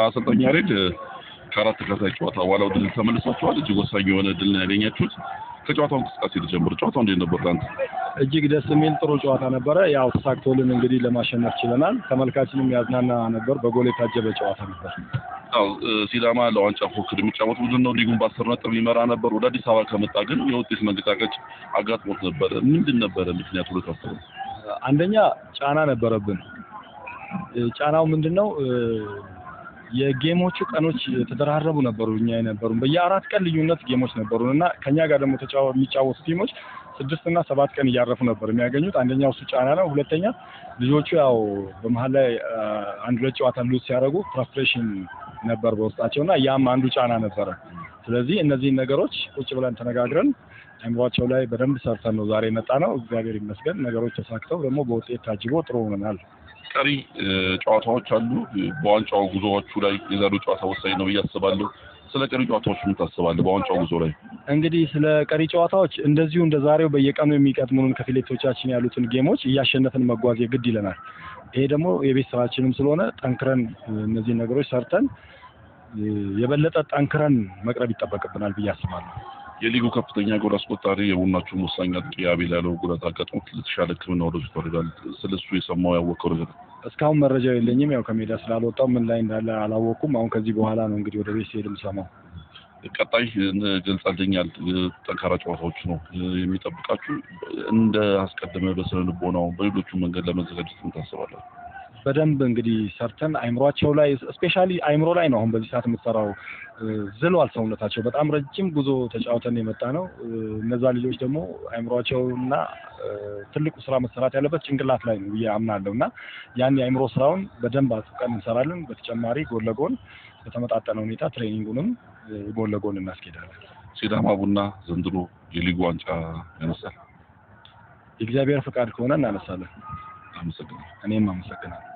አሰልጣኝ ያሬድ ከአራት ተከታታይ ጨዋታ በኋላ ወደ ድል ተመልሳችኋል። እጅግ ወሳኝ የሆነ ድል ነው ያገኛችሁት። ከጨዋታው እንቅስቃሴ ተጀምሮ ጨዋታው እንዴት ነበር ላንተ? እጅግ ደስ የሚል ጥሩ ጨዋታ ነበረ። ያው ተሳክቶልን እንግዲህ ለማሸነፍ ችለናል። ተመልካችንም ያዝናና ነበር። በጎል የታጀበ ጨዋታ ነበር። አው ሲዳማ ለዋንጫ ፉክክር የሚጫወት ቡድን ነው። ሊጉን በ10 ነጥብ ይመራ ነበር። ወደ አዲስ አበባ ከመጣ ግን የውጤት መንገጫገጭ አጋጥሞት ነበር። ምንድን ነበር ምክንያቱ ለታሰበው? አንደኛ ጫና ነበረብን። ጫናው ምንድነው? የጌሞቹ ቀኖች ተደራረቡ ነበሩ። እኛ የነበሩ በየአራት ቀን ልዩነት ጌሞች ነበሩና ከኛ ጋር ደግሞ የሚጫወቱ ቲሞች 6 እና 7 ቀን እያረፉ ነበር የሚያገኙት። አንደኛው እሱ ጫና ነው። ሁለተኛ ልጆቹ ያው በመሃል ላይ አንድ ሁለት ጨዋታ ሉዝ ሲያደርጉ ፍራስትሬሽን ነበር በውስጣቸውና ያም አንዱ ጫና ነበረ። ስለዚህ እነዚህን ነገሮች ቁጭ ብለን ተነጋግረን አእምሯቸው ላይ በደንብ ሰርተን ነው ዛሬ የመጣ ነው። እግዚአብሔር ይመስገን ነገሮች ተሳክተው ደግሞ በውጤት ታጅቦ ጥሩ ሆነናል። ቀሪ ጨዋታዎች አሉ። በዋንጫው ጉዞዎቹ ላይ የዛሬው ጨዋታ ወሳኝ ነው ያስባለሁ። ስለ ቀሪ ጨዋታዎች ምን ታስባለህ? በዋንጫው ጉዞ ላይ እንግዲህ ስለ ቀሪ ጨዋታዎች እንደዚሁ እንደዛሬው በየቀኑ የሚቀጥሙን ከፊሌቶቻችን ያሉትን ጌሞች እያሸነፍን መጓዝ የግድ ይለናል። ይሄ ደግሞ የቤት ስራችንም ስለሆነ ጠንክረን እነዚህ ነገሮች ሰርተን የበለጠ ጠንክረን መቅረብ ይጠበቅብናል ብዬ አስባለሁ። የሊጉ ከፍተኛ ጎል አስቆጣሪ የቡናችሁ ወሳኝ አጥቂ አቤል ያለው ጉዳት አጋጥሞት ለተሻለ ሕክምና ወደ ሆስፒታል ሄዷል። ስለሱ የሰማው ያወቀው ነገር እስካሁን መረጃ የለኝም። ያው ከሜዳ ስላልወጣው ምን ላይ እንዳለ አላወኩም። አሁን ከዚህ በኋላ ነው እንግዲህ ወደ ቤት ሲሄድ የምሰማው። ቀጣይ ገልጻልኛል። ጠንካራ ጨዋታዎች ነው የሚጠብቃችሁ። እንደ አስቀድመ በስነ ልቦናው በሌሎቹ መንገድ ለመዘጋጀት ምን ታስባለህ? በደንብ እንግዲህ ሰርተን አይምሯቸው ላይ ስፔሻሊ አይምሮ ላይ ነው አሁን በዚህ ሰዓት የምትሰራው። ዝሏል ሰውነታቸው። በጣም ረጅም ጉዞ ተጫውተን የመጣ ነው። እነዛ ልጆች ደግሞ አይምሯቸውና ትልቁ ስራ መሰራት ያለበት ጭንቅላት ላይ ነው ብዬ አምናለሁና ያን የአይምሮ ስራውን በደንብ አጥብቀን እንሰራለን። በተጨማሪ ጎን ለጎን በተመጣጠነ ሁኔታ ትሬኒንጉንም ጎን ለጎን እናስኬዳለን። ሲዳማ ቡና ዘንድሮ የሊጉ ዋንጫ ያነሳል? የእግዚአብሔር ፍቃድ ከሆነ እናነሳለን። አመሰግናለሁ። እኔም አመሰግናለሁ።